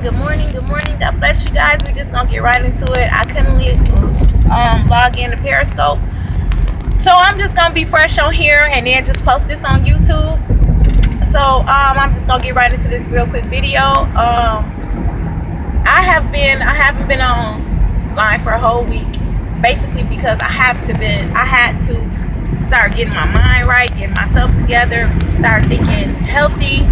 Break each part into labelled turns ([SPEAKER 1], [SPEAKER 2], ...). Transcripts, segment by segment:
[SPEAKER 1] Good morning. Good morning. God bless you guys. We're just gonna get right into it. I couldn't log in to Periscope, so I'm just gonna be fresh on here and then just post this on YouTube. So I'm just gonna get right into this real quick video. I haven't been online for a whole week, basically because I had to start getting my mind right, getting myself together, start thinking healthy,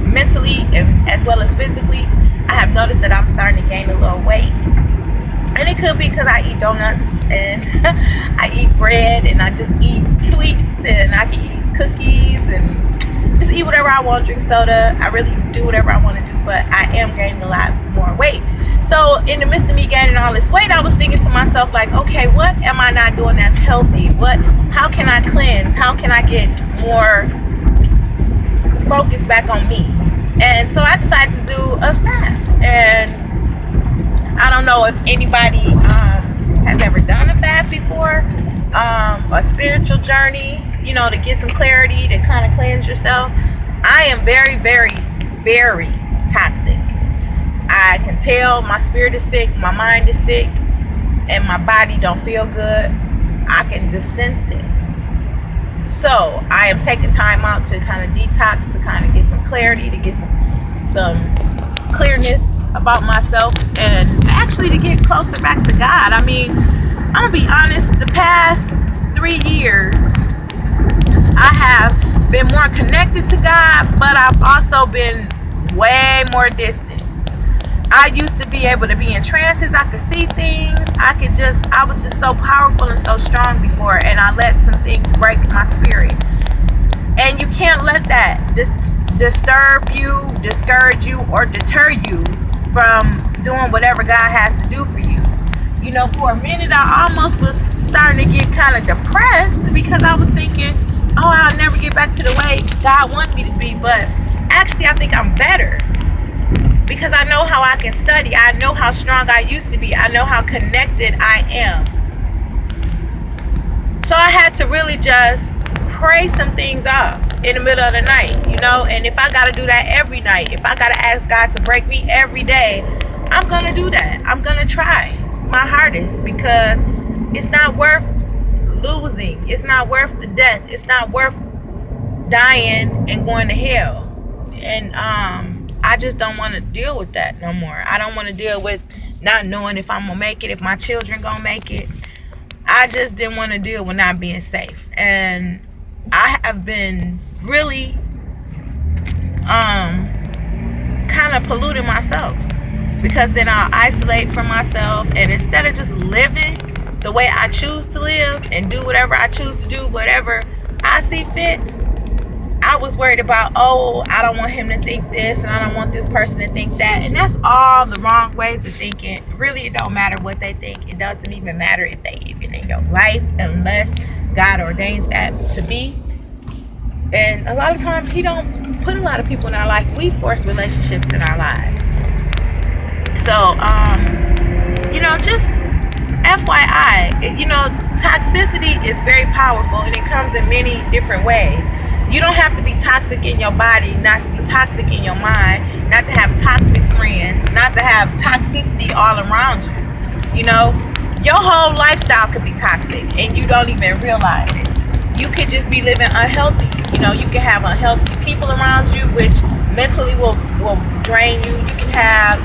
[SPEAKER 1] mentally and as well as physically. I have noticed that I'm starting to gain a little weight, and it could be because I eat donuts and I eat bread and I just eat sweets and I can eat cookies and just eat whatever I want, drink soda. I really do whatever I want to do, but I am gaining a lot more weight. So in the midst of me gaining all this weight, I was thinking to myself, like, okay, what am I not doing that's healthy? How can I cleanse? How can I get more focus back on me? And so I decided to do a fast. And I don't know if anybody has ever done a fast before, a spiritual journey, to get some clarity, to kind of cleanse yourself. I am very, very, very toxic. I can tell my spirit is sick, my mind is sick, and my body don't feel good. I can just sense it. So I am taking time out to kind of detox, to kind of get some clarity, to get some clearness about myself, and actually to get closer back to God. I mean, I'm gonna be honest, the past 3 years I have been more connected to God, but I've also been way more distant. I used to be able to be in trances. I could see things. I was just so powerful and so strong before, and I let some things break my spirit. And you can't let that disturb you, discourage you, or deter you from doing whatever God has to do for you. For a minute, I almost was starting to get kind of depressed because I was thinking, oh, I'll never get back to the way God wanted me to be. But actually, I think I'm better, because I know how I can study. I know how strong I used to be. I know how connected I am. So I had to really just pray some things off in the middle of the night, and if I got to do that every night, if I got to ask God to break me every day, I'm going to do that. I'm going to try my hardest, because it's not worth losing. It's not worth the death. It's not worth dying and going to hell. And I just don't want to deal with that no more. I don't want to deal with not knowing if I'm going to make it, if my children going to make it. I just didn't want to deal with not being safe. And I have been really kind of polluting myself, because then I'll isolate from myself, and instead of just living the way I choose to live and do whatever I choose to do, whatever I see fit, I was worried about, I don't want him to think this, and I don't want this person to think that. And that's all the wrong ways of thinking. Really, it don't matter what they think. It doesn't even matter if they even in your life, unless God ordains that to be. And a lot of times he don't put a lot of people in our life. We force relationships in our lives. So just FYI, toxicity is very powerful, and it comes in many different ways. You don't have to be toxic in your body, not to be toxic in your mind, not to have toxic friends, not to have toxicity all around you. Your whole lifestyle could be toxic and you don't even realize it. You could just be living unhealthy. You can have unhealthy people around you, which mentally will drain you. You can have,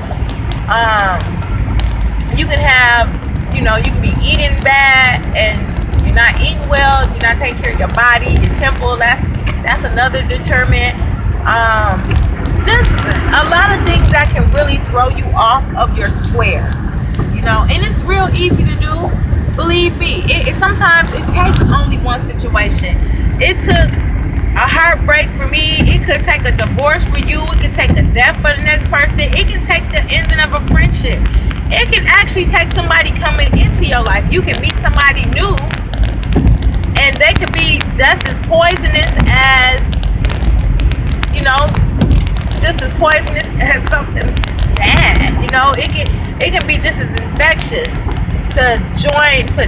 [SPEAKER 1] you can be eating bad and you're not eating well. You're not taking care of your body, your temple. That's another determinant. Just a lot of things that can really throw you off of your square, and it's real easy to do. Believe me, sometimes it takes only one situation. It took a heartbreak for me. It could take a divorce for you. It could take a death for the next person. It can take the ending of a friendship. It can actually take somebody coming into your life. You can meet somebody new, and they could be just as poisonous as, just as poisonous as something bad. It can be just as infectious to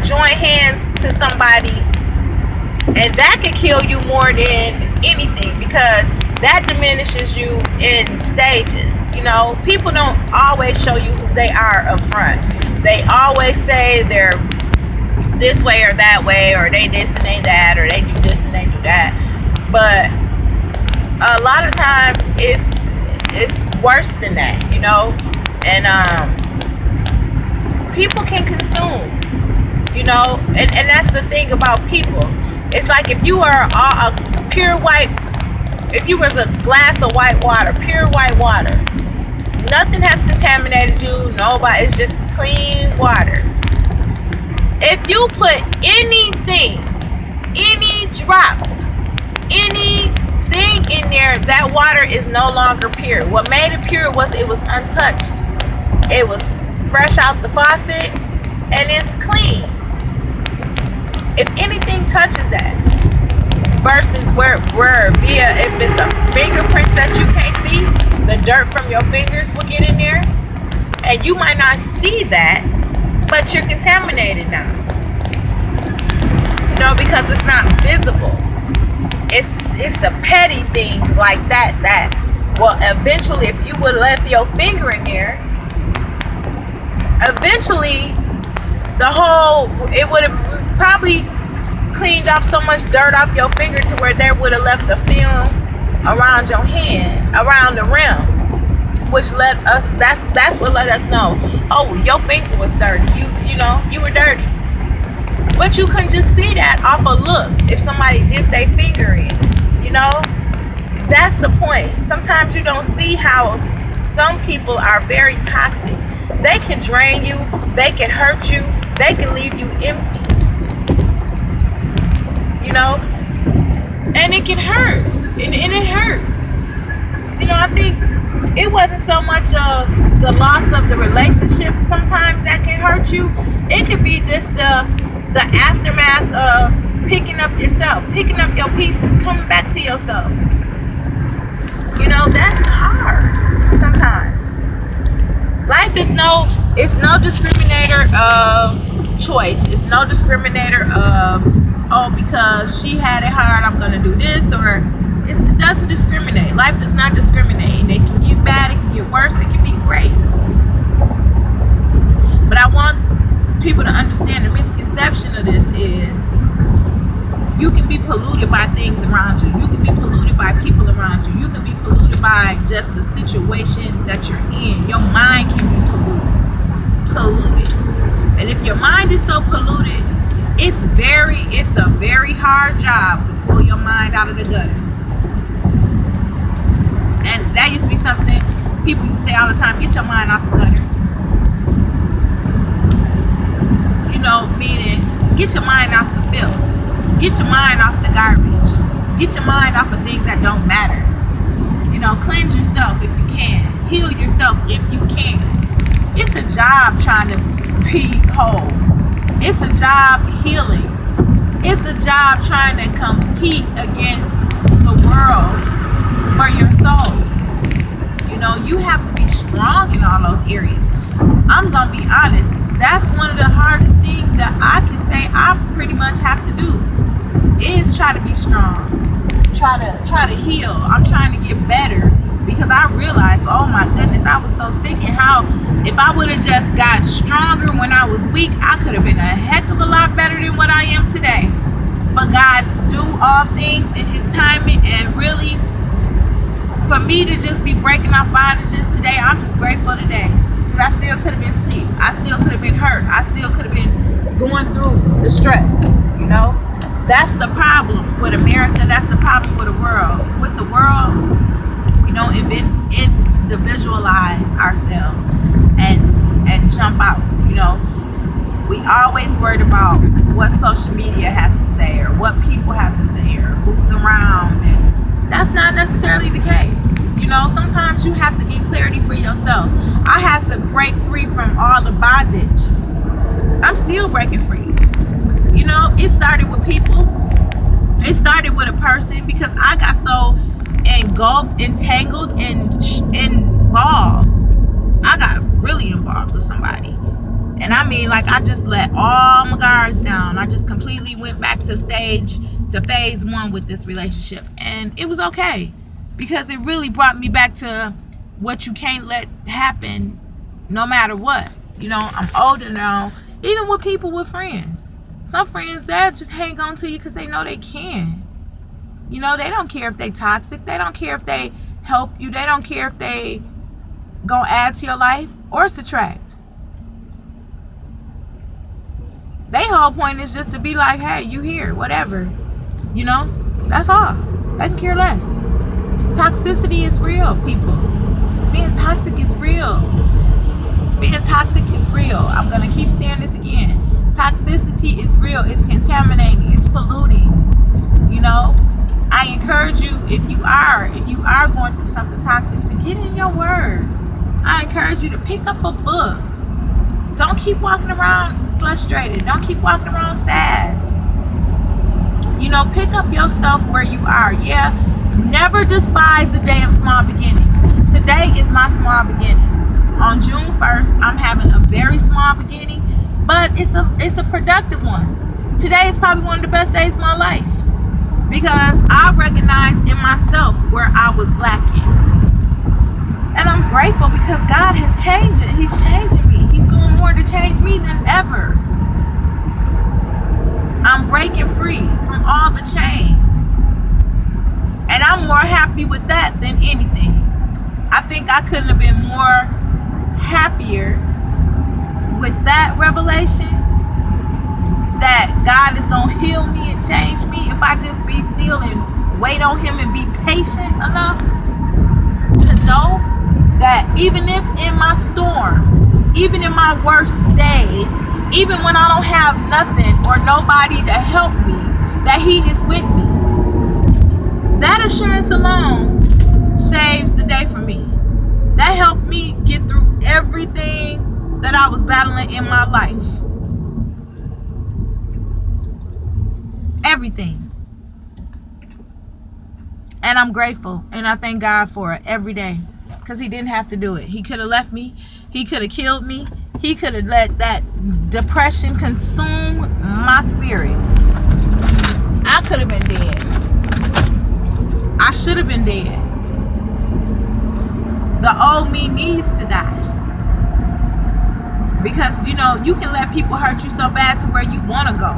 [SPEAKER 1] join hands to somebody, and that could kill you more than anything, because that diminishes you in stages. You know, people don't always show you who they are up front. They always say they're this way or that way, or they this and they that, or they do this and they do that. But a lot of times it's worse than that, you know. And people can consume, you know, and that's the thing about people. It's like if you are a pure white, if you was a glass of white water, pure white water, nothing has contaminated you, nobody, it's just clean water. If you put anything, any drop, anything in there, that water is no longer pure. What made it pure was it was untouched. It was fresh out the faucet and it's clean. If anything touches that, versus where via, if it's a fingerprint that you can't see, the dirt from your fingers will get in there, and you might not see that, but you're contaminated now. You know, because it's not visible. It's the petty things like that well, eventually, if you would have left your finger in there, eventually it would have probably cleaned off so much dirt off your finger to where there would have left a film around your hand, around the rim, which let us, that's what let us know, oh, your finger was dirty, you know, you were dirty. But you couldn't just see that off of looks if somebody dipped their finger in, you know. That's the point. Sometimes you don't see how some people are very toxic. They can drain you, they can hurt you, they can leave you empty, you know, and it can hurt, and it hurts. You know, I think it wasn't so much of the loss of the relationship sometimes that can hurt you. It could be just the aftermath of picking up yourself, picking up your pieces, coming back to yourself. You know, that's hard sometimes. Life is it's no discriminator of choice. It's no discriminator of, oh, because she had it hard, I'm gonna do this, or it doesn't discriminate. Life does not discriminate. It can get bad, it can get worse, it can be great. But I want people to understand the misconception of this is you can be polluted by things around you. You can be polluted by people around you. You can be polluted by just the situation that you're in. Your mind can be polluted. And if your mind is so polluted, it's a very hard job to pull your mind out of the gutter. And that used to be something people used to say all the time, get your mind off the gutter. You know, meaning get your mind off the filth. Get your mind off the garbage. Get your mind off of things that don't matter. You know, cleanse yourself if you can. Heal yourself if you can. It's a job trying to be whole. It's a job healing. It's a job trying to compete against the world for your soul. You know, you have to be strong in all those areas. I'm going to be honest. That's one of the hardest things that I can say I pretty much have to do. Is try to be strong, try to heal. I'm trying to get better because I realized, oh my goodness, I was so sick, and how if I would have just got stronger when I was weak, I could have been a heck of a lot better than what I am today. But God do all things in His timing, and really, for me to just be breaking off bondages today, I'm just grateful today because I still could have been asleep. I still could have been hurt. I still could have been going through the stress, you know. That's the problem with America. That's the problem with the world. With the world, we don't individualize ourselves and jump out. You know, we always worried about what social media has to say or what people have to say or who's around, and that's not necessarily the case. You know, sometimes you have to get clarity for yourself. I had to break free from all the bondage. I'm still breaking free. You know, it started with people. It started with a person because I got so engulfed, entangled, and involved. I got really involved with somebody. And I mean, like, I just let all my guards down. I just completely went back to phase one with this relationship. And it was okay. because it really brought me back to what you can't let happen no matter what. You know, I'm older now. Even with people, with friends, some friends, they'll just hang on to you because they know they can. You know, they don't care if they toxic. They don't care if they help you. They don't care if they gonna add to your life or subtract. Their whole point is just to be like, hey, you here, whatever. You know, that's all. They can care less. Toxicity is real, people. Being toxic is real. Being toxic is real. I'm going to keep saying this again. Toxicity is real. It's contaminating. It's polluting. You know, I encourage you, if you are going through something toxic, to get in your word. I encourage you to pick up a book. Don't keep walking around frustrated. Don't keep walking around sad. You know, pick up yourself where you are. Yeah, never despise the day of small beginnings. Today is my small beginning. On June 1st, I'm having a very small beginning, but it's a productive one. Today is probably one of the best days of my life because I recognized in myself where I was lacking. And I'm grateful because God has changed it. He's changing me. He's doing more to change me than ever. I'm breaking free from all the chains. And I'm more happy with that than anything. I think I couldn't have been more happier with that revelation that God is going to heal me and change me if I just be still and wait on Him and be patient enough to know that even if in my storm, even in my worst days, even when I don't have nothing or nobody to help me, that He is with me. That assurance alone saves the day for me. That helped me get through everything that I was battling in my life. Everything. And I'm grateful and I thank God for it every day because He didn't have to do it. He could have left me. He could have killed me. He could have let that depression consume my spirit. I could have been dead. I should have been dead. The old me needs to die. Because, you know, you can let people hurt you so bad to where you want to go.